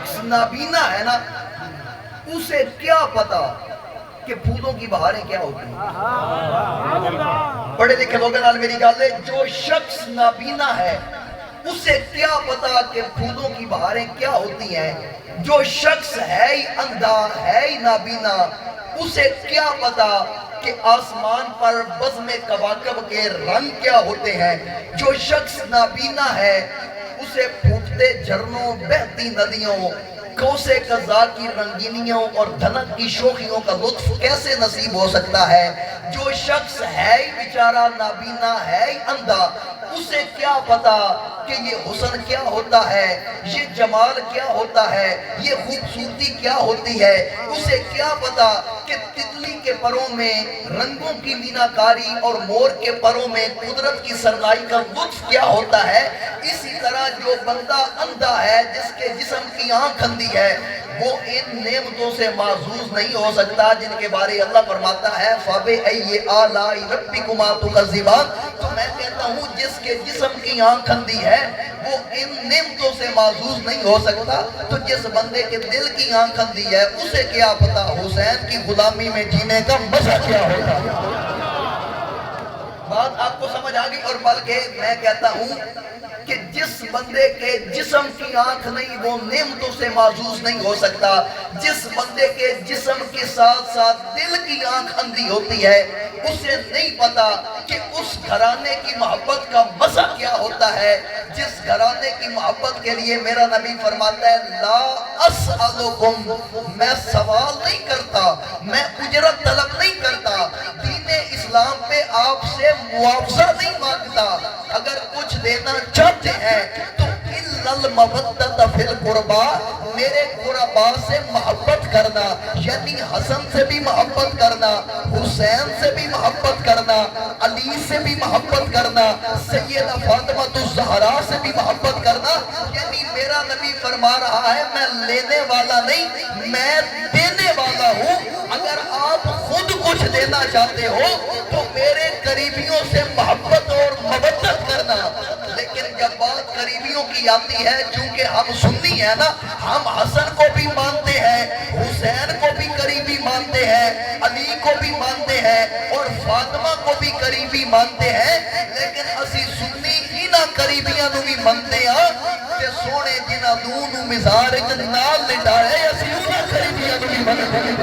شخص نابینا ہے نا اسے کیا پتا کہ پھولوں کی بہاریں کیا ہوتی ہیں. پڑھے لکھے لوگوں نال میری گل ہے, جو شخص نابینا ہے اسے کیا پتا کہ پھولوں کی بہاریں کیا ہوتی ہیں. جو شخص ہے ہی اندھا ہے ہی نابینا اسے کیا پتا کہ آسمان پر بزم کواکب کے رنگ کیا ہوتے ہیں. جو شخص نابینا ہے اسے پھوٹتے جھرنوں, بہتی ندیوں, کوسے قضاء کی رنگینیوں اور دھنک کی شوخیوں کا لطف کیسے نصیب ہو سکتا ہے. جو شخص ہے ہی بیچارہ نابینا ہے ہی اندھا اسے کیا پتا کہ یہ حسن کیا ہوتا ہے, یہ جمال کیا ہوتا ہے, یہ خوبصورتی کیا ہوتی ہے. اسے کیا پتا کہ تتلی کے پروں میں رنگوں کی میناکاری اور مور کے پروں میں قدرت کی سرنائی کا لطف کیا ہوتا ہے. اسی طرح جو بندہ اندھا ہے جس کے جسم کی آنکھ اندھی ہے وہ ان نعمتوں سے معزوز نہیں ہو سکتا جن کے بارے اللہ فرماتا ہے فَبِأَيِّ آلَاءِ رَبِّكُمَا تُكَذِّبَانِ. تو میں کہتا ہوں جس کے جسم کی آنکھ اندھی ہے وہ ان نعمتوں سے معزوز نہیں ہو سکتا. تو جس بندے کے دل کی آنکھ اندھی ہے اسے کیا پتا حسین کی غلامی میں جینے کا مزہ کیا ہوتا ہے. بات آپ کو سمجھ آ گئی. اور بلکہ میں کہتا ہوں کہ جس بندے کے جسم کی آنکھ نہیں وہ نعمتوں سے معزوز نہیں ہو سکتا. جس بندے کے جسم کے ساتھ ساتھ دل کی آنکھ اندھی ہوتی ہے اسے نہیں پتا کہ اس گھرانے کی محبت کا مزہ کیا ہوتا ہے. جس گھرانے کی محبت کے لیے میرا نبی فرماتا ہے لا اسألکم, میں سوال نہیں کرتا, میں اجرت طلب نہیں کرتا, دین اسلام پہ آپ سے معاوضہ نہیں مانگتا. اگر کچھ دینا چاہتے ہیں تو المودۃ فی القربا, میرے قربا سے محبت کرنا, یعنی حسن سے بھی محبت کرنا, حسین سے بھی محبت کرنا, علی سے بھی محبت کرنا, سیدہ فاطمہ الزہرا سے بھی محبت کرنا. یعنی میرا نبی فرما رہا ہے میں لینے والا نہیں میں دینے والا ہوں. اگر آپ خود کچھ دینا چاہتے ہو تو میرے قریبیوں سے محبت اور مودت کرنا. لیکن جب بات قریبیوں کی آتی ہے, چونکہ ہم سنی ہیں نا, ہم حسن کو بھی مانتے ہیں, حسین کو بھی قریبی مانتے ہیں, علی کو بھی مانتے ہیں اور فاطمہ کو بھی قریبی مانتے ہیں. لیکن اسی سنی ہی نہ قریبیاں نو بھی مانتے ہیں کہ سونے جنہ دونوں مزار نال لٹائے اسی انہاں قریبیاں نو بھی مانتے ہیں.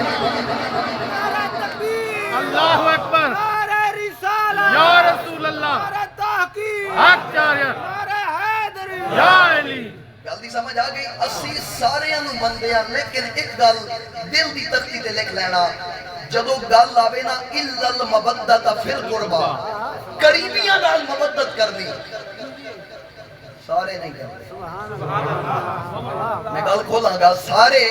اللہ اکبر, یا رسول اللہ, حق جاریت, یا علی. جلدی سمجھ آ گئی. اسی سارے انو بندے ہیں, لیکن ایک گل دل دی تختی تے لکھ لینا, جدو گل آوے نا الا المودۃ فی القربا, قریبیاں نال مودت کرنی, سارے نہیں کرتے. میں گل کھولاں گا, سارے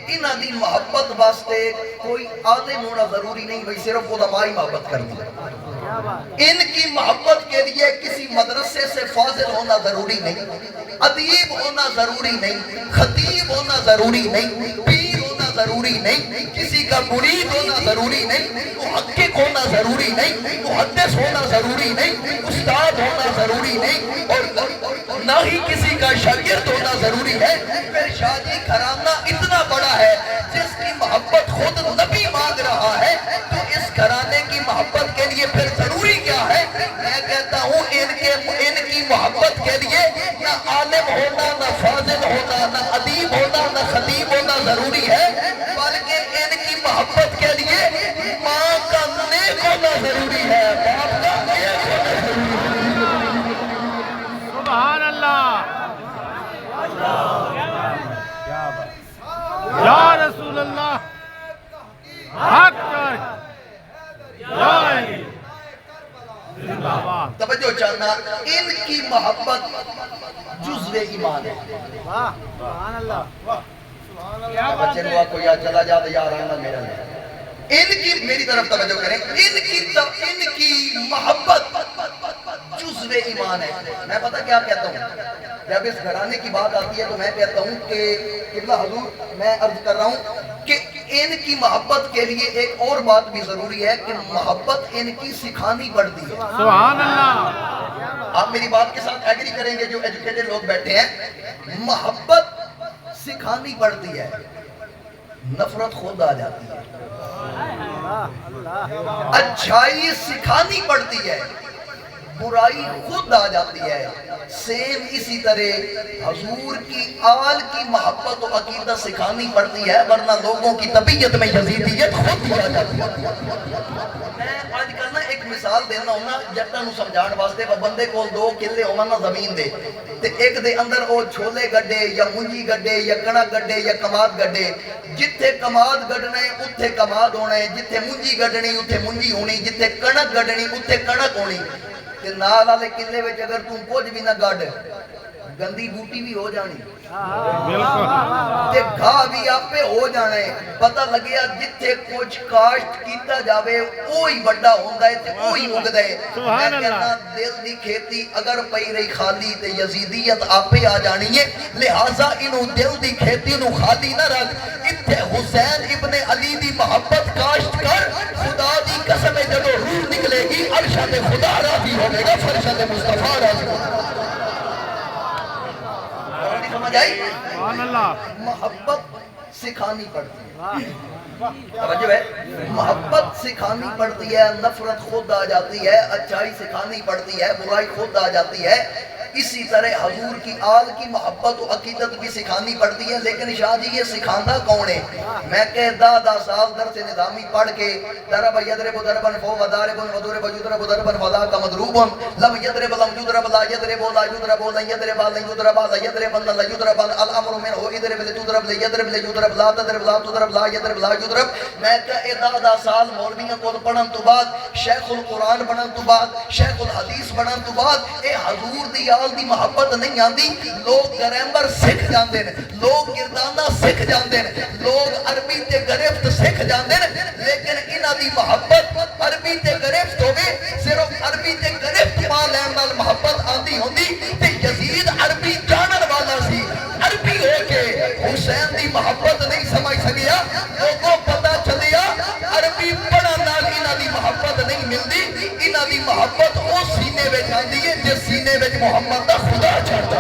انہاں دی محبت واسطے کوئی عالم ہونا ضروری نہیں بھئی صرف علماء ہی محبت کرنی. ان کی محبت کے لیے کسی مدرسے سے فاضل ہونا ضروری نہیں, ادیب ہونا ضروری نہیں, خطیب ہونا ضروری نہیں, پیر ہونا ضروری نہیں, کسی کا مرید ہونا ضروری نہیں, محقق ہونا ضروری نہیں, محدث ہونا ضروری نہیں, استاد ہونا ضروری نہیں, اور نہ ہی کسی کا شاگرد ہونا ضروری ہے. پھر شادی گھرانہ اتنا بڑا ہے جس کی محبت خود نبی مانگ رہا ہے, تو اس گھرانے کی محبت کے لیے پھر ضروری کیا ہے؟ میں کہتا ہوں ان کی محبت کے لیے نہ عالم ہونا, نہ فاضل ہونا, نہ ادیب ہونا, نہ خطیب ہونا ضروری ہے, بلکہ ان کی محبت کے لیے ماں کا نیک ہونا ضروری ہے, باپ کا نیک ہونا ضروری ہے. سبحان اللہ, یا رسول اللہ, حق جاریت, یا علی. توجہ چاہنا, ان کی محبت جزو ایمان ہے. بچے نوا کو یا چلا جا یا رہنا میرا نہیں. ان کی میری طرف توجہ کریں, ان کی محبت جزو ایمان ہے. میں پتہ کیا کہتا ہوں, جب اس گھرانے کی بات آتی ہے تو میں کہتا ہوں کہ قبلہ حضور, میں عرض کر رہا ہوں کہ ان کی محبت کے لیے ایک اور بات بھی ضروری ہے کہ محبت ان کی سکھانی پڑتی ہے. سبحان اللہ. آپ میری بات کے ساتھ ایگری کریں گے جو ایجوکیٹڈ لوگ بیٹھے ہیں, محبت سکھانی پڑتی ہے نفرت خود آ جاتی ہے، اچھائی سکھانی پڑتی ہے برائی خود آ جاتی ہے۔ سیم اسی طرح حضور کی آل کی محبت و عقیدت سکھانی پڑتی ہے، ورنہ لوگوں کی طبیعت میں یزیدیت خود ہی آ جاتی ہے۔ میں آج کل ایک مثال دینا ہونا جٹا نو سمجھان واسطے، وہ بندے کو 2 کلے ہونا زمین دے تے ایک دے اندر وہ چھولے گڈے یا مونجی گڈے یا کنک گڈے یا کماد گڈے، جتھے کماد گڈنا ہے اتھے کماد ہونا ہے، جتھے مونجی گڈنی اتھے مونجی ہونی، جتھے کنک گڈنی اتھے کنک ہونی، تے نال والے کلے وچ اگر تم کچھ بھی نہ گڈ گندی بوٹی بھی ہو جانی بالکل تے گھا بھی آپے ہو جانے۔ پتہ لگیا جتھے کچھ کاشت کیتا جاوے اوہی بڑا ہوندا ہے تے اوہی اگدا ہے۔ میں کہنا دل دی کھیتی اگر پئی رہی خالی تے یزیدیت آپے آ جانی ہے، لہٰذا انہوں دل دی کھیتی نو خالی نہ رکھ، اتھے حسین ابن علی دی محبت کاشت کر، خدا دی قسم جدو روح نکلے گی عرشت خدا راضی ہوگے گا، فرشت مصطفیٰ راضی ہوگا۔ سمجھ آئی؟ سبحان اللہ۔ محبت سکھانی پڑتی ہے، توجہ ہے، محبت سکھانی پڑتی ہے، نفرت خود آ جاتی ہے، اچھائی سکھانی پڑتی ہے، برائی خود آ جاتی ہے۔ اسی طرح حضور کی آل کی محبت و عقیدت بھی سکھانی پڑتی ہے، لیکن شاہ جی یہ سکھاندہ کون ہے؟ میں کہ 10 سال درس نظامی پڑھ کے درب یدرب دربن فو ودارب ودرب یدرب دربن وذاک مضروبن لم یدرب لم یدرب لا یدرب لا یدرب لن یدرب لن یدرب لا یدرب لا یدرب الامر من ہو ادرب لتدرب لیدرب لیدرب لا تدرب لا تدرب لا یدرب لا یدرب۔ میں کہ 10 سال مولویوں کو پڑھن تو بعد، شیخ القرآن بنن تو بعد، شیخ الحدیث بنن تو بعد، اے حضور دی آل دی محبت نہیں آندی۔ لوگ گرامر سکھ جاندے ہیں، لوگ گردانہ سکھ جاندے ہیں، لوگ عربی تے گرفت سکھ جاندے ہیں، لیکن انہاں دی محبت عربی تے گرفت ہوگی، صرف عربی تے گرفت پا لین نال محبت آندی ہوندی تے یزید عربی جانن والا سی، عربی ہو کے حسین دی محبت نہیں سمجھ سکیا۔ لوگوں پتہ چلیا عربی پڑھن نال انہاں دی محبت نہیں ملدی، انہاں دی محبت او سینے وچ آندی ہے جس سینے وچ محمد دا خدا چڑھدا۔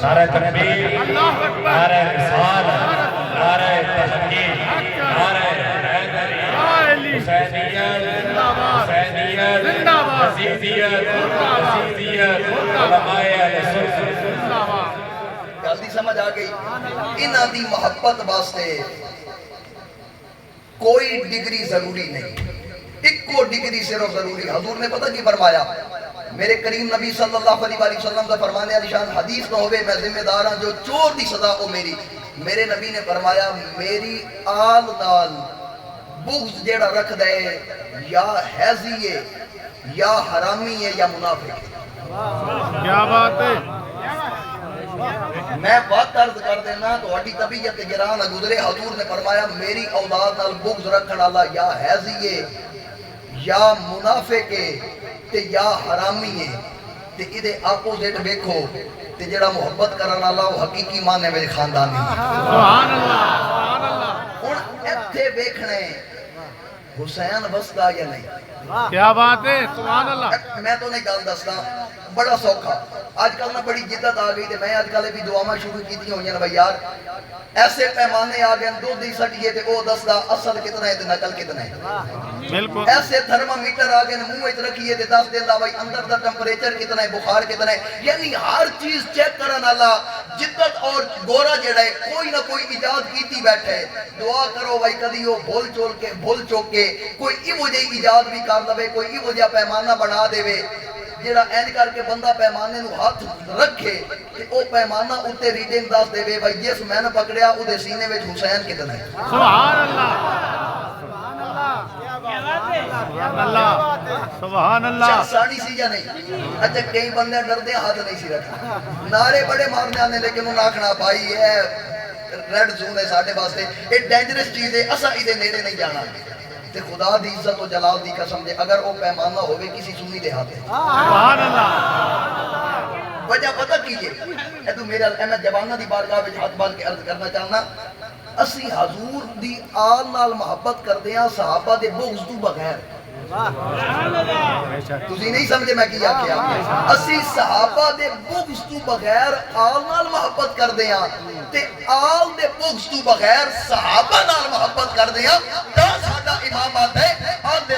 نعرہ تکبیر، نعرہ رسالت، نعرہ تحقیق، نعرہ حیدری، حسینیت، حسینیت، عزیزیت، عزیزیت، علماء اہل سنت۔ جلدی سمجھ آ گئی؟ انہاں دی محبت واسطے کوئی ڈگری ضروری نہیں، ایک کو ڈگری صرف ضروری۔ حضور نے پتہ کی فرمایا؟ میرے کریم نبی صلی اللہ علیہ وسلم کا فرمانے علی شان حدیث نہ ہوئے میں ذمہ دار ہاں جو چور دی سزا ہو میری۔ میرے نبی نے فرمایا میری آل نال بغض جیڑا رکھ دے یا حیزی ہے یا حرامی ہے یا منافق ہے۔ کیا بات ہے؟ میں بات عرض کر دینا تو اڈی طبیعت گران گزرے۔ حضور نے فرمایا میری اولاد نال بغض رکھن والا یا حیزی ہے یا منافق ہے تے یا حرامی ہے، تے ادھے اپوزٹ دیکھو تے جڑا محبت کرن والا وہ حقیقی معنی میں خاندانی ہے۔ سبحان اللہ، سبحان اللہ۔ ہن ایتھے ویکھنے حسین وسدا یا نہیں؟ کیا بات ہے؟ سبحان اللہ۔ میں تو نہیں گل دستا بڑا سوکھا، آج کل نہ بڑی جدت آ گئی تے میں آج کل بھی دعاواں شروع کیتی ہوئی ہیں بھائی یار ایسے پیمانے آ گئے دو دی سٹیے تے او دسدا اصل کتنا ہے تے نقل کتنا ہے۔ بالکل ایسے تھرمامیٹر آ گئے منہ وچ رکھیے تے دس دیندا بھائی اندر دا ٹمپریچر کتنا ہے، بخار کتنا ہے، یعنی ہر چیز چیک کرن والا جدت اور گورا جڑا ہے کوئی نہ کوئی ایجاد کیتی بیٹھا ہے۔ دعا کرو بھائی کدی وہ بھول چوک کے کوئی ایو جہی ایجاد بھی کر لوے، کوئی ایو جہا پیمانہ بنا دے جیڑا اینج کر کے بندہ پیمانے نو ہاتھ رکھے تے او پیمانہ اتے ریڈنگ دس دے بھائی جس میں نے پکڑیا او دے سینے وچ حسین کتنا ہے۔ سبحان اللہ، سبحان اللہ، سبحان اللہ۔ ساڑی سی یا نہیں؟ اچھا کئی بندے ڈردے ہاتھ نہیں سی رکھا، نعرے بڑے مارنے آنے لیکن انہوں آکھنا بھائی اے ریڈ زون ہے ساڑھے واسطے، اے ڈینجرس چیز ہے، اسا ادھے نیڑے نہیں جانا۔ تے خدا دی عزت و جلال دی قسم دے اگر وہ پیمانہ ہوئے کسی سنی دے ہاتھ ہے۔ سبحان اللہ۔ وجہ پتہ کیجئے اے تو میرا احمد جوانہ دی بارگاہ وچ ہاتھ بان کے عرض کرنا چاہنا اسی حضور دی آل نال محبت کردے ہیں صحابہ دے بغض تو بغیر، ਤੁਸੀਂ ਨਹੀਂ ਸਮਝੇ ਮੈਂ ਕੀ ਆਖਿਆ ਅਸੀਂ ਸਹਾਬਾ ਦੇ ਬੁਗਜ਼ ਤੋਂ ਬਗੈਰ ਆਲ ਨਾਲ ਮੁਹੱਬਤ ਕਰਦੇ ਹਾਂ ਤੇ ਆਲ ਦੇ ਬੁਗਜ਼ ਤੋਂ ਬਗੈਰ ਸਹਾਬਾ ਨਾਲ ਮੁਹੱਬਤ ਕਰਦੇ ਹਾਂ ਤਾਂ ਸਾਡਾ ਇਮਾਮ ਆਦਾ ਹੈ ਆਲੇ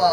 ਵਾਂ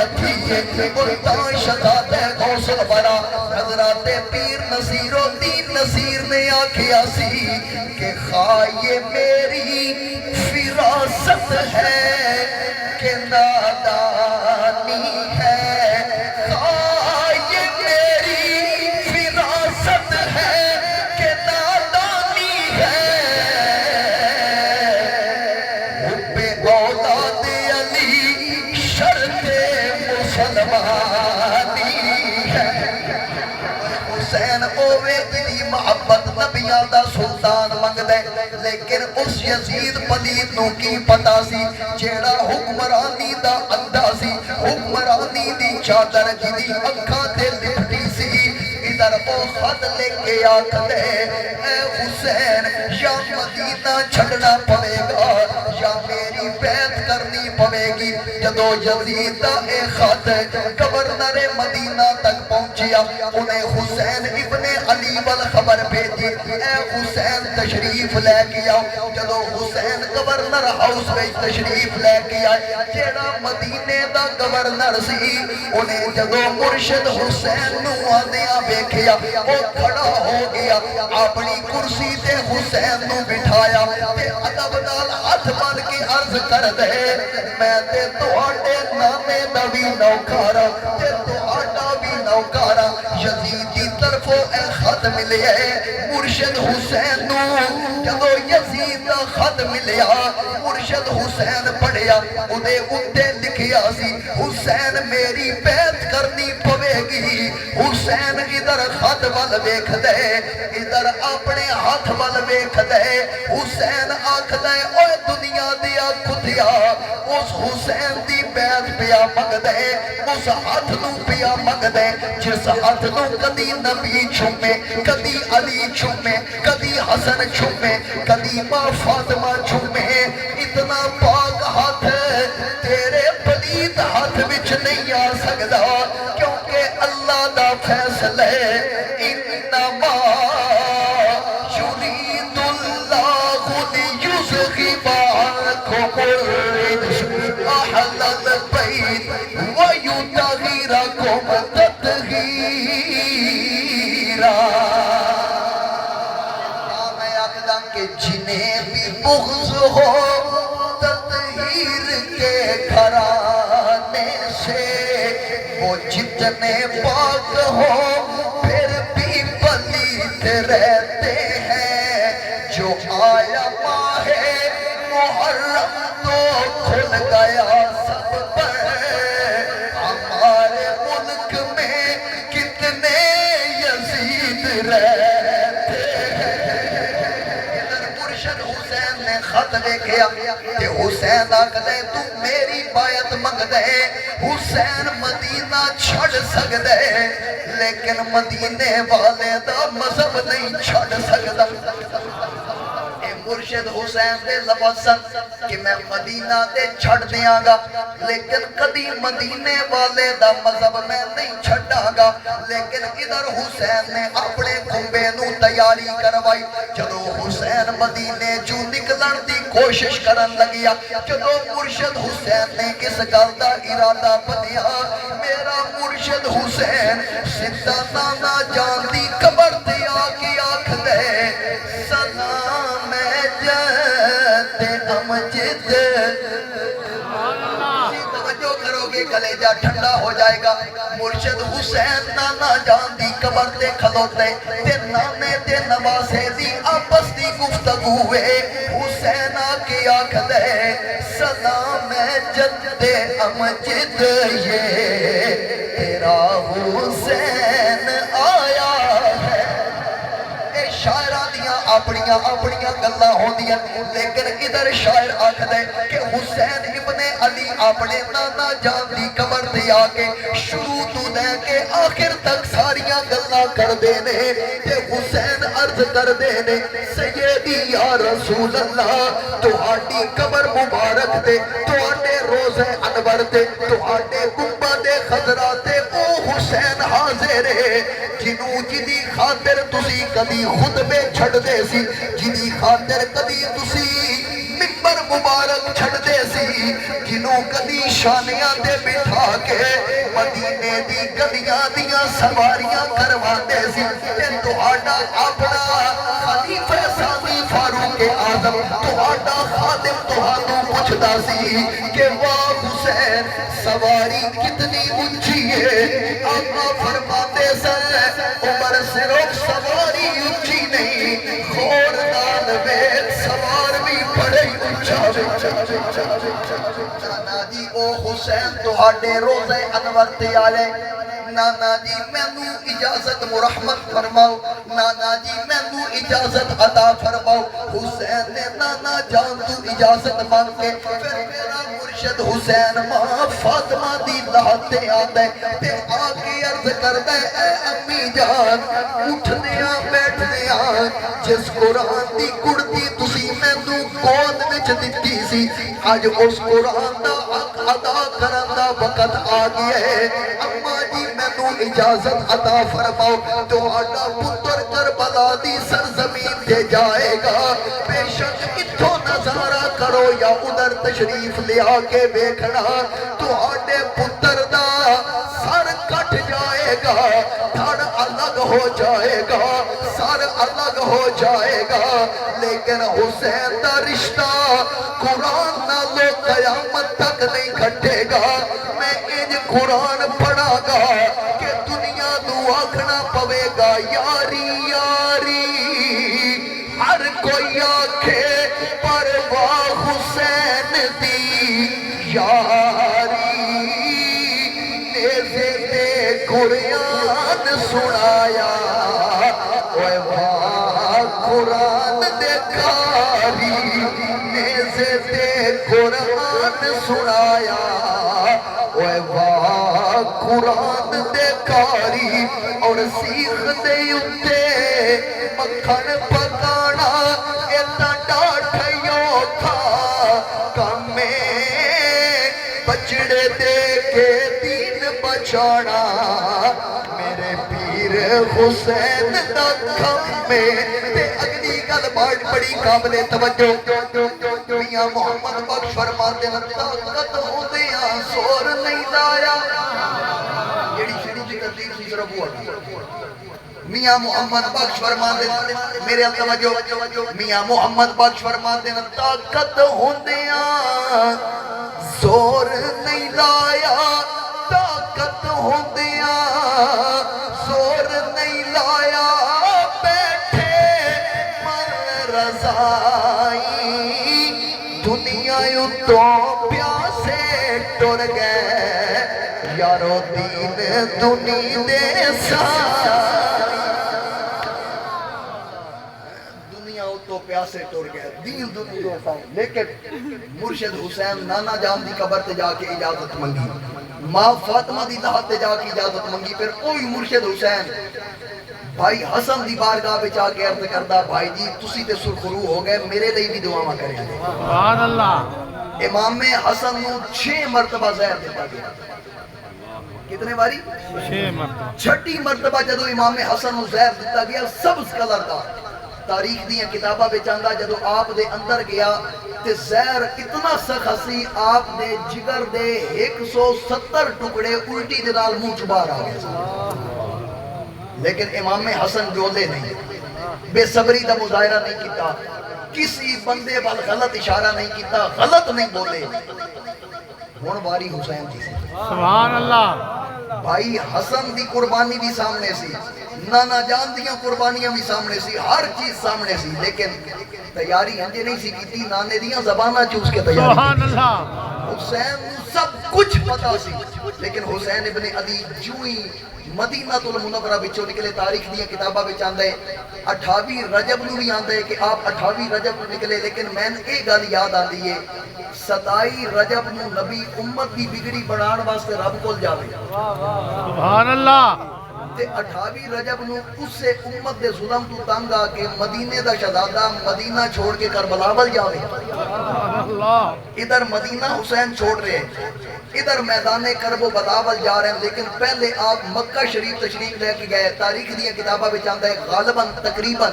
رکھیے ملتان شہزاد غوث الورا حضرات پیر نصیر الدین نصیر نے آکھیا سی کہ خواہ یہ میری فراست ہے کہ نادانی ہے، خواہ یہ میری فراست ہے کہ نادانی ہے، حب اولاد علی شرط مسلمانی ہے۔ حسین اوے دی محبت نبیاں دا سلطان منگ دے، لیکن اس یزید پلید نو کی پتا سی جیڑا حکمرانی دا اندھا سی، حکمرانی دی چادر جدی اکھاں تے لپٹی سی، ادھر وہ خط لے کے آکھ دے اے حسین یا مدینہ چھڑنا پڑے گا یا میری بیعت کرنی پڑے گی۔ جدو یزید دا اے خط گورنر مدینہ تک پہنچیا، انہیں حسین ابن علی وال خبر بھیجی اے حسین تشریف لے گیا۔ جدو حسین گورنر ہاؤس میں تشریف لے گیا، جیڑا مدینے دا گورنر سی، انہیں جدو مرشد حسین نو آدیا بیکھیا وہ کھڑا ہو گیا، اپنی کرسی تے حسین نو بٹھایا تے ادب نال ہاتھ بن کے عرض کر دے میں تے تہاڈے نامے دا وی نوکارا تے تہاڈا وی نوکارا۔ یزید دی طرفوں اے خط ملیا مرشد حسین نو، جدو یزید دا خط ملیا مرشد حسین پڑھیا، انہیں اتے لکھیا سی حسین میری بیعت کرنی پوے گی۔ حسین ادھر خط وال ویکھ دے، ادھر اپنے ہاتھ وال ویکھ دے، حسین آکھ دے اوے دنیا دیا کتیا اس حسین دی بیعت پیا مگ دے، اس ہاتھ نو پیا مگ دے جس ہاتھ نو کدی نبی چھومے، کدی علی چھومے، کدی حسن چھومے، کدی ماں فاطمہ چھومے، اتنا پاک ہاتھ تیرے پلید ہاتھ وچ نہیں آ سکدا، کیونکہ اللہ دا فیصلہ انما یرید اللہ لیذہب عنکم الرجس اہل البیت ویطہرکم تطہیرا۔ میں آکھدا کہ جنہیں بھی بغض ہو تطہیر کے گھرانے سے، وہ جتنے پاک ہو پھر بھی پلید رہتے ہیں۔ جو آیا ماہ محرم تو کھل گیا سب پر، ہمارے ملک میں کتنے یزید رہتے ہیں۔ مرشد حسین نے خط لکھیا کہ حسین آکھدے تو میری بیعت منگ دے، حسین مدینہ چھڑ سکدے لیکن مدینے والے دا مذہب نہیں چھڑ سکدا۔ مرشد حسین دے لفظ کہ میں مدینہ تے چھڑ دیاں گا لیکن کدی مدینے والے دا مذہب میں نہیں چھڑاں گا، لیکن ادھر حسین نے اپنے کھمبے نو تیاری کروائی۔ جدو حسین مدینے جو نکلن دی کوشش کرن لگیا، جدو مرشد حسین نے اس گل دا ارادہ بنیا میرا مرشد حسین سدھا نانا جان دی قبر تے آ کے آکھ دے سلام امجد، توجہ کرو گے کلیجہ ٹھنڈا ہو جائے گا۔ مرشد حسین نانا جان دی قبر تے کھلوتے تے نانے تے نواسے دی آپس دی گفتگو ہے، حسین آکے آکھ دے سلام جد امجد یہ تیرا حسین آیا ہے۔ اے شاعرہ دیاں اپنیاں گلاں ہوندیاں، لیکن ادھر شاعر آکھ دے کہ حسین ابن علی اپنے نانا جان دی قبر تے آ کے شروع تو دے کے آخر تک ساریاں گلاں کر دینے تے حسین عرض کر دینے سیدی یا رسول اللہ تہاڈی قبر مبارک تے تہاڈے روزے انور تے تہاڈے گنبد خضرا تے او حسین حسین حاضر ہے جنوں جدی خاطر تسی کدی خطبے چھڑ دے سی جدی خاطر کدی تسی ممبر مبارک چھڑ دے سی جنوں کدی شانیاں دے بٹھا کے مدینے دی گلیاں دیاں سواریاں کروا دے سی تے تہاڈا اپنا خلیفہ ثانی فاروق اعظم تہاڈا خادم تہانوں پوچھدا سی کہ واہ حسین سواری کتنی اونچی ہے آقا فرماتے سن عمر صرف سواری اونچی نہیں خوردان ویل سوار بھی بڑے اونچا نانا جی او حسین تہاڈے روزے انور تے آلے نانا جی مینوں اجازت مرحمت فرماؤ نانا جی مینوں اجازت عطا فرماؤ حسین نے نانا جان تو اجازت مانگ کے پھر میرا مرشد حسین ماں فاطمہ دی لاتے آتا ہے تے آگے عرض کرتا ہے اے امی جان اٹھنیاں بیٹھنیاں جس قرآن دی کڑتی تسی مینوں گود وچ دتی سی اج اس قرآن دا حق ادا کرن دا وقت آ گیا ہے اما جی مینوں اجازت عطا فرماؤ تہاڈا پتر کربلا دی سرزمین تے جائے گا بے شک اتھوں نظارہ کرو یا ادھر تشریف لیا کے ویکھنا تہاڈے پتر دا سر کٹ جائے گا دھڑ الگ ہو جائے گا سر الگ ہو جائے گا لیکن حسین دا رشتہ قرآن نالو قیامت تک نہیں کھٹے گا میں انج قرآن پڑھا گا کہ دنیا نو آکھنا پوے گا یاری یاری ہر کوئی آکھے پرواہ حسین دی یاری نیزے تے قرآن سنایا اوے واہ قرآن دے کاری نیزے تے قرآن سنایا اوے واہ قرآن دے کاری اور سیخ دے اتے مکھن پکانا ایتا ڈاٹھیوں تھا کمیں بچڑے دے کے دین بچانا میرے پیر حسین دا کمیں تے اگلی گل بڑی قابل توجہ میاں محمد بخش فرماتے ہیں طاقت ہوندیاں زور نہیں لایا جیڑی شروع دی ترتیب سی صرف وہ میاں محمد بخش فرماتے ہیں میرے توجہ میاں محمد بخش فرماتے ہیں طاقت ہوندیاں زور نہیں لایا طاقت ہوندیاں زور نہیں لایا بیٹھے من رضائی دنیا تو پیاسے ٹر گئے یارو دین دنی دے سائی دنیا تو پیاسے ٹر گئے دین دنی دے سائی لیکن مرشد حسین نانا جان دی قبر تے جا کے اجازت منگی ماں فاطمہ دی لحد تے جا کے اجازت منگی پھر کوئی مرشد حسین بھائی حسن دی بارگاہ بچ آ کے عرض کردا بھائی جی تسی تے سرخرو ہو گئے میرے لئی بھی دعاواں کریں سبحان اللہ امام حسن نو 6 مرتبہ زہر دیتا گیا کتنے باری 6 مرتبہ چھٹی مرتبہ جدو امام حسن نو زہر دیتا گیا سبز کلر دا تاریخ دیاں کتاباں وچ آندا جدو آپ دے اندر گیا تے زہر اتنا سخت سی آپ دے جگر دے 170 ٹکڑے الٹی دے نال منہ چ باہر آ گئے لیکن امام حسن جولے نہیں بے صبری دا مظاہرہ نہیں کیتا کسی بندے وال غلط اشارہ نہیں کیتا غلط نہیں بولے ہن واری حسین دی سی سبحان اللہ بھائی حسن دی قربانی بھی سامنے سی نانا جان دیاں قربانیاں بھی سامنے سی ہر چیز سامنے سی لیکن تیاری ہنجے نہیں سی کیتی نانے دیاں زبانہ چوس کے تیاری سبحان اللہ حسین سب کچھ پتا سی لیکن حسین ابن علی جوئی مدینہ المنورہ بچوں نکلے تاریخ دیاں کتابہ بچ آندے 28 رجب نو بھی آندے کہ آپ 28 رجب نو نکلے لیکن میں نے ایک گل یاد آندی ہے 27 رجب نو نبی امت دی بگڑی بنان واسطے رب کول جاوے سبحان اللہ تے 28 رجب نو اس سے امت دے ظلم تو تنگ آ کے مدینے دا شہزادہ مدینہ چھوڑ کے کربلا ول جاوے سبحان اللہ ادھر مدینہ حسین چھوڑ رہے ادھر میدان کرب و بلاول جا رہے ہیں، لیکن پہلے آپ مکہ شریف تشریف لے کے گئے. تاریخ دیا کتابہ بچ آندا ہے غالباً تقریباً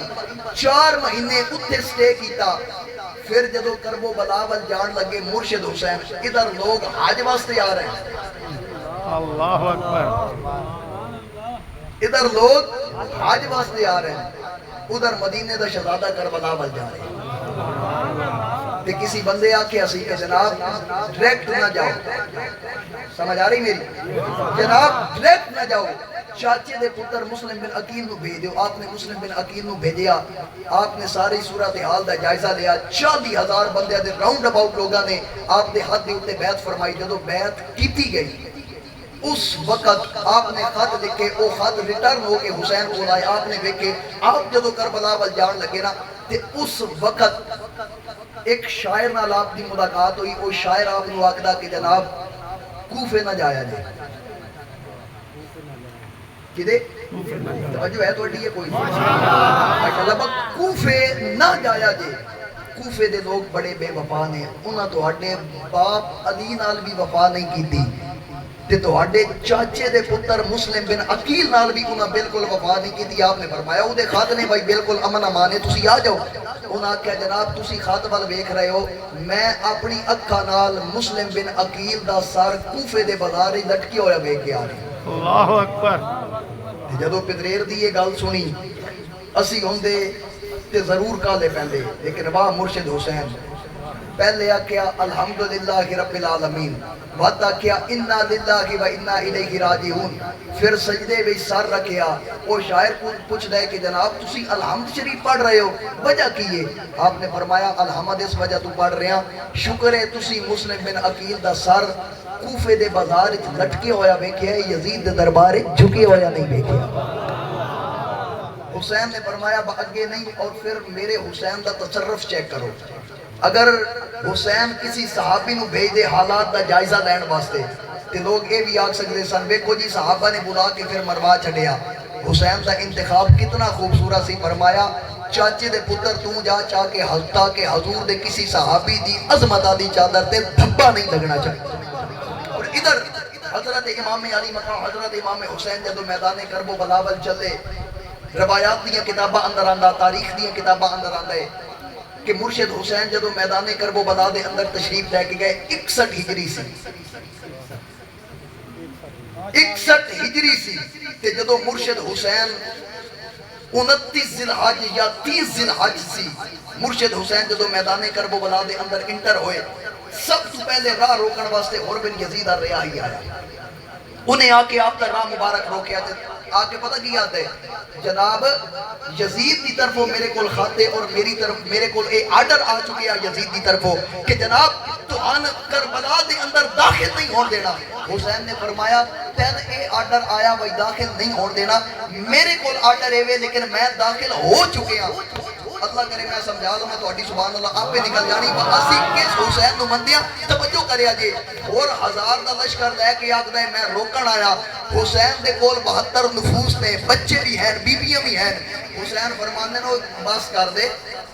4 مہینے اتھے سٹے کیتا. پھر جدو کرب و بلاول جان لگے مرشد حسین، ادھر لوگ حج واسطے آ رہے ہیں، اللہ اکبر. ادھر لوگ حج واسطے آ رہے ہیں، ادھر مدینے دا شہزادہ کربلا ول جا رہے ہیں. تے کسی بندے آکے اسی کہ جناب ڈائریکٹ نہ جاؤ، سمجھ آ رہی میری؟ جناب ڈائریکٹ نہ جاؤ، چاچے دے پتر مسلم بن عقیل نو بھیج دیو. آپ نے مسلم بن عقیل نو بھیجیا، آپ نے ساری صورتحال دا جائزہ لیا. 40,000 بندے دے راؤنڈ اباؤٹ لوگاں نے آپ دے ہاتھ دے اوتے بیعت فرمائی. جدو بیعت کیتی گئی اس وقت آپ نے خط لکھے، وہ خط ریٹرن ہو کے حسین کو لائے. آپ نے دیکھے آپ جدو کربلا ول جان لگے نا، تے اس وقت ایک شاعر نال آپ دی ملاقات ہوئی. وہ شاعر آپ نو آکھدا کہ جناب کوفے نہ جایا جائے. کدے توجہ ہے تھوڑی ہے کوئی ماشاءاللہ، کوفے نہ جایا جائے. کوفے دے لوگ بڑے بے وفا نے، انہاں تہاڈے باپ علی نال بھی وفا نہیں کیتی، تے تہاڈے چاچے دے پتر مسلم بن عقیل نال بھی انہاں بالکل وفا نہیں کیتی. آپ نے فرمایا او دے خط نے بھائی بالکل امن امان ہے، تسی آ جاؤ. انہاں کہا جناب تسی خط ول ویکھ رہے ہو، میں اپنی اکھاں نال مسلم بن عقیل دا سر کوفے دے بازار وچ لٹکیا ہویا ویکھ کے آ رہا. اللہ اکبر. جدو پدریر دی یہ گل سنی اسی ہوندے تے ضرور کالے پہندے، لیکن واہ مرشد حسین. پہلے آکھیا الحمدللہ رب العالمین، بعد آکھیا انا للہ و انا الیہ راجعون. پھر سجدے وچ سر رکھیا. وہ شاعر کو پوچھدا ہے کہ جناب تسی الحمد شریف پڑھ رہے ہو، وجہ کی ہے؟ آپ نے فرمایا الحمد اس وجہ تو پڑھ رہے ہیں، شکر ہے تسی مسلم بن عقیل دا سر کوفے دے بازار وچ لٹکے ہویا ویکھیا ہے، یزید دے دربار وچ جھکے ہویا نہیں ویکھیا. حسین نے فرمایا اگے نہیں. اور پھر میرے حسین دا تصرف چیک کرو. اگر حسین کسی صحابی نو بھیج دے حالات دا جائزہ لین واسطے، تے لوگ اے بھی آکھ سکتے سن ویکھو جی صحابہ نے بلا کے پھر مروا چھڈیا. حسین دا انتخاب کتنا خوبصورت سی. فرمایا چاچے دے پتر تو جا چاہ کے ہلتا کہ حضور دے کسی صحابی دی عظمت دی چادر تے دھبا نہیں لگنا چاہیے. اور ادھر حضرت امام علی مقام حضرت امام حسین جدو میدان کرب و بلاول چلے، روایات دیا کتابہ اندر آندا، تاریخ دیا کتابہ اندر آندا ہے کہ مرشد حسین جدو میدان کرب و بلا دے اندر تشریف لے کے گئے 61 ہجری سی. 61 ہجری سی. تے جدو مرشد حسین 29 ذی الحج یا 30 ذی الحج سی، مرشد حسین جدو میدان کرب و بلا دے اندر انٹر ہوئے، سب تو پہلے راہ روکن واسطے عمر بن یزید الریاحی آیا. انہیں آکے آپ کا راہ مبارک روکیا. آکے پتہ کی یاد ہے جناب یزید دی طرف میرے کول خاتے اور میری طرف میرے کول اے آرڈر آ چکے ہیں یزید دی طرف کہ جناب تو آن کربلا دے اندر داخل نہیں ہون دینا. حسین نے فرمایا تین اے آرڈر آیا وہی داخل نہیں ہون دینا، میرے کول آرڈر ہے لیکن میں داخل ہو چکے ہیں. اللہ کرے میں سمجھا دوں، میں تو اڈی سبحان اللہ آپ پہ نکل جانی. اسی کس حسین نو مندیاں توجہ کریا جی. اور 1000 دا لشکر لے کے آگدہ ہے میں روکن آیا. حسین دے کول 72 نفوس نے، بچے بھی ہیں بیبیاں بھی ہیں. حسین فرمانے نو بس کر دے،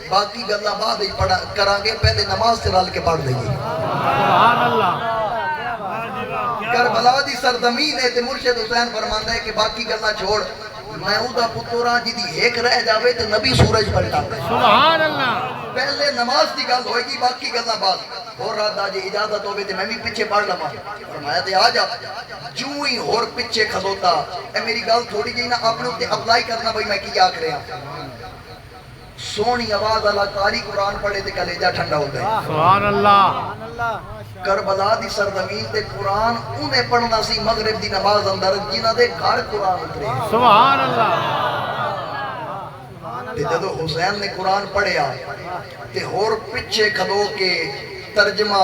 باقی گلہ بعد ہی کرانگے، پہلے نماز سے رل کے پڑھ لئیے. سبحان اللہ. کربلا دی سرزمین ہے تے مرشد حسین فرماندہ ہے کہ باقی گلہ چھوڑ، میں اوہ پتورا جی دی ایک رہ جاوے تے نبی سورج پلٹا. سبحان اللہ. پہلے نماز دی گل ہوئے گی، باقی گلہ بعد. اور رات دا جی اجازت ہوئے تے میں بھی پیچھے پڑھ لما. فرمایا تے آ جا. جوں ہی اور پیچھے کھلوتا. اے میری گل تھوڑی جی نا اپنے اپنے اپلائی کرنا بھائی میں کی آکھ رہے ہیں. سونی آواز اللہ کاری قرآن پڑھے تے کلیجہ ٹھنڈا ہوتا ہے. سبحان اللہ. کربلا دی سرزمین تے قرآن انہیں پڑھنا سی مغرب دی نماز اندر جنہ دے گھر قرآن اترے. سبحان اللہ. تے جدو حسین نے قرآن پڑھیا تے اور پچھے کھلو کے ترجمہ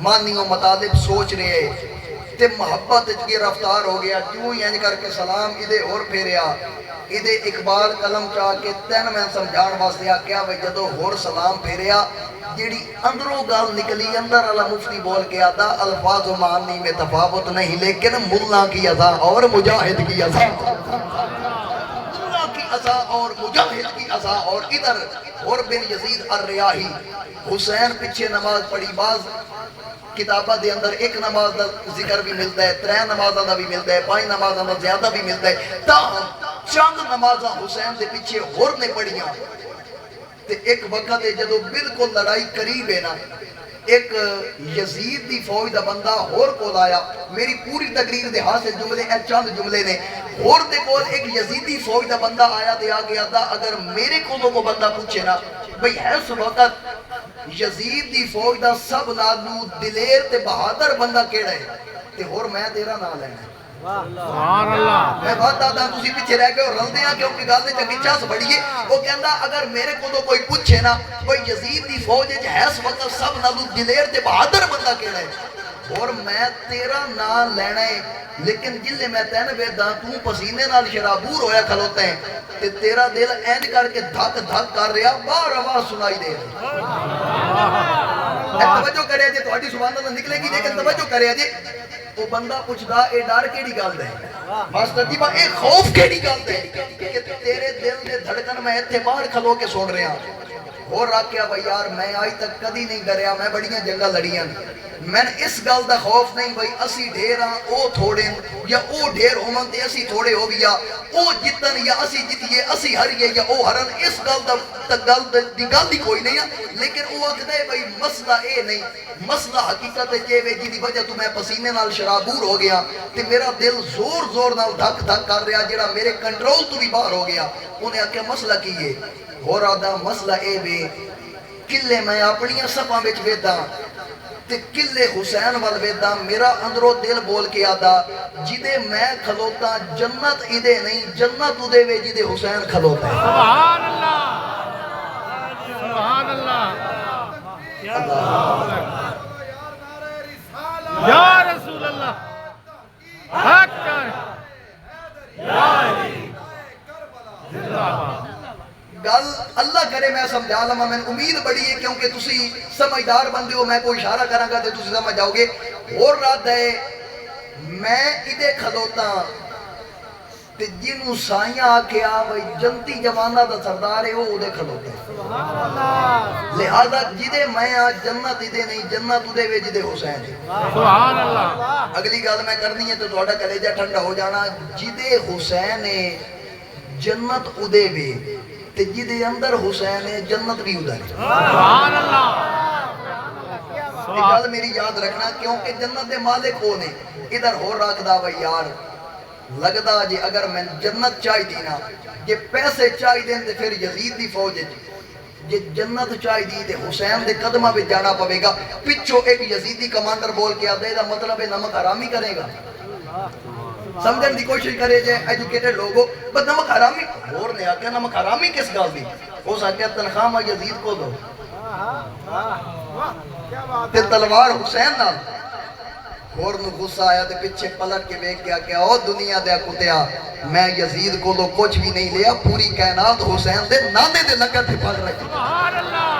مانی و مطالب سوچ رہے تے محبت کی رفتار ہو گیا. کیوں یہ کر کے سلام ادھے اور پھیریا. ادھے اقبال قلم چاہ کے تین میں سمجھان واسطے کیا بھئی جدو اور سلام پھیریا جیڑی اندروں گال نکلی اندر اللہ مفتی بول کے آتا الفاظ و معنی میں تفاوت نہیں لیکن ملا کی عزا اور مجاہد کی عزا. ملا کی عزا اور مجاہد کی عزا. اور ادھر اور بن یزید الریاحی حسین پیچھے نماز پڑھی. باز کتاباں دے اندر ایک نماز دا ذکر بھی ملتا ہے، 3 نمازاں دا بھی ملتا ہے، 5 نمازاں دا زیادہ بھی ملتا ہے، تاہم چند نمازاں حسین دے پیچھے ہور نے پڑھیاں تے ایک وقت ہے جدو بالکل لڑائی قریب ہے نا، ایک یزید دی فوج دا بندہ ہور کول آیا، میری پوری تقریر دے حاصل جملے اے چند جملے نے، ہور دے کول ایک یزیدی فوج دا بندہ آیا تے آ گیا تھا، اگر میرے کولوں کو بندہ پوچھے نا بھئی ہے اس وقت یزید دی فوج دا سب نالو دلیر تے بہادر بندہ کیڑا ہے تے ہور میں تیرا نام لینا ہے۔ سبحان اللہ میں بات دادا تسی پیچھے رہ گئے اور رل دیاں کیونکہ گل نے چنگی چاس بڑی ہے، وہ کہندا اگر میرے کو تو کوئی پوچھے نا کوئی یزید دی فوج ہے اس وقت سب نالو دلیر تے بہادر بندہ کیڑا ہے اور میں تیرا نام لینا ہے، لیکن جلے میں تین ویداں تو پسینے نال شرابور ہویا کھلوتا ہے تے تیرا دل اینج کر کے دھک دھک کر رہا باہر آواز سنائی دے رہی توجہ کرے جے تہاڈی زبان نال نکلے گی لیکن توجہ کرے جے وہ بندہ پوچھدا اے ڈر کیڑی گل ہے ماسٹر جی با اے خوف کیڑی گل ہے کہ تیرے دل دے دھڑکن میں ایتھے باہر کھلو کے سن رہا اور راکیا بھائی یار میں آج تک کدی نہیں ڈریا، میں بڑیاں جنگاں لڑیاں میں اس گل دا خوف نہیں بھائی اسی ڈھیر ہاں او تھوڑے یا او ڈھیر ہومن تے اسی تھوڑے ہو گیا، او جتن یا اسی جتیے اسی ہریے یا او ہرن، اس گل دا دی گل دی کوئی نہیں ہے، لیکن او آکھدا ہے بھائی مسئلہ اے نہیں، مسئلہ حقیقت ہے جے جی دی وجہ تو میں پسینے نال شرابور ہو گیا تے میرا دل زور زور نال دھک دھک کر رہا جڑا میرے کنٹرول تو بھی باہر ہو گیا۔ انہیں آکھیا مسئلہ کی ہے ہو رہا دا مسئلہ اے بے کلے میں اپنیاں صفاں وچ ویداں تے کلے حسین وال ویداں، میرا اندروں دل بول کے آدھا جدے میں کھلوتا جنت ادے نہیں جنت ادے وے جدے حسین کھلوتا ہے۔ سبحان اللہ سبحان اللہ یا رسول اللہ حق کر یا علی زندہ باد۔ گل اللہ کرے میں سمجھا لما، میں امید بڑی ہے کیونکہ تسی سمجھدار بندے ہو، میں کوئی اشارہ کروں گا تو تسی سمجھ جاؤ گے۔ اور رات ہے میں ادے کھلوتا تے جنوں سائیاں آکھیا بھئی جنتی جوانہ دا سردار ہے وہ ادے کھلوتا ہے، لہذا جدے میں آج جنت ادے نہیں جنت ادے وے جدے حسین ہے۔ سبحان اللہ اگلی گل میں کرنی ہے تو تہاڈا کلیجہ ٹھنڈا ہو جانا، جدے حسین ہے جنت ادے وے تے جدے اندر حسین ہے جنت بھی ادھر ہے۔ سبحان اللہ یہ گل میری یاد رکھنا کیونکہ جنت دے مالک کون ہے، ادھر ہو رکھدا بھائی یار لگدا جے اگر میں جنت چاہی دی نا جے پیسے چاہی دیں تے پھر یزید دی فوج جے جنت چاہی دی تے حسین دے قدمہ پہ جانا پوے گا، پچھو ایک یزیدی کمانڈر بول کے آدھے دا مطلب ہے نمک حرامی کرے گا، سمجھن دی کوشش کرے جے ایجوکیٹڈ لوگوں بس نمک حرامی اور نے آکے نمک حرامی کس گل دی ہو سکتا تنخواہ میں یزید کو دو تے تلوار حسین نال اور نو غصہ آیا تے پیچھے پلٹ کے بیک گیا کہ او دنیا دے کتیا میں یزید کو لو کچھ بھی نہیں لیا، پوری کائنات حسین دے نانے دے لگت ہی پڑ رہی سبحان اللہ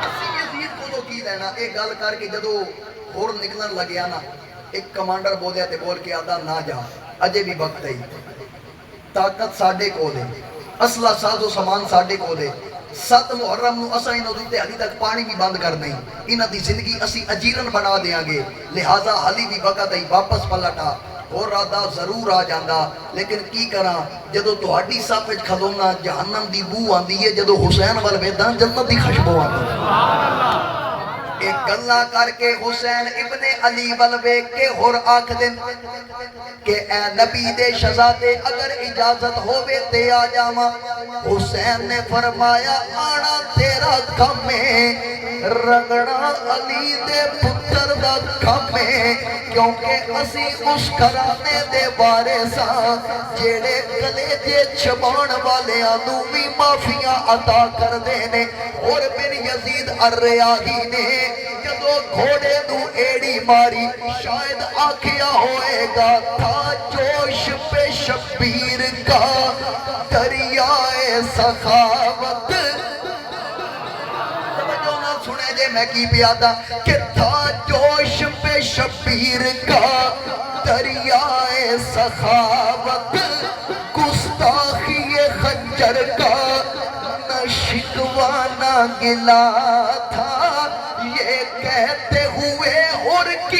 اسی یزید کو لو کی لینا۔ ایک گل کر کے جدو اور نکلن لگیا نا ایک کمانڈر بولیا تے بول کے آدھا نہ جا اجے بھی وقت ہے، طاقت ساڈے کو دے، اسلحہ ساز و سامان ساڈے کو دے، 7 محرم نو اساں انہاں دے حلی تک پانی بھی بند کر نہیں، انہاں دی زندگی اسی اجیرن بنا دیاں گے، لہٰذا حلی بھی وقت ہے واپس پلٹا اور رادا ضرور آ جاندا، لیکن کی کراں جدو تہاڈی صف وچ کھلونا جہنم دی بو آندی ہے، جدو حسین ول ویداں جنت دی خوشبو آندی ہے۔ ایک گلہ کر کے حسین ابن علی ولوے کے ہور آکھ دن کہ اے نبی دے شہزادے اگر اجازت ہووے تے آ جاواں، حسین نے فرمایا آنا تیرا کم ہے، رگڑا علی دے پتر دا کم ہے، کیونکہ اسی اس گھرانے دے وارث ہاں جیڑے کلیجے چھبان والے آنو بھی معافیاں عطا کر دینے۔ اور بن یزید الریاحی نے جدو گھوڑے نو ایڑی ماری شاید آکھیا ہوئے گا تھا جوش پہ شبیر کا دریائے سخاوت، توجہ نہ سنے جے میں کی پیادا کہ تھا جوش پہ شبیر کا دریائے سخاوت، گستاخی خنجر کا نہ شکوہ نہ گلا تھا، یہ کہتے ہوئے اور کی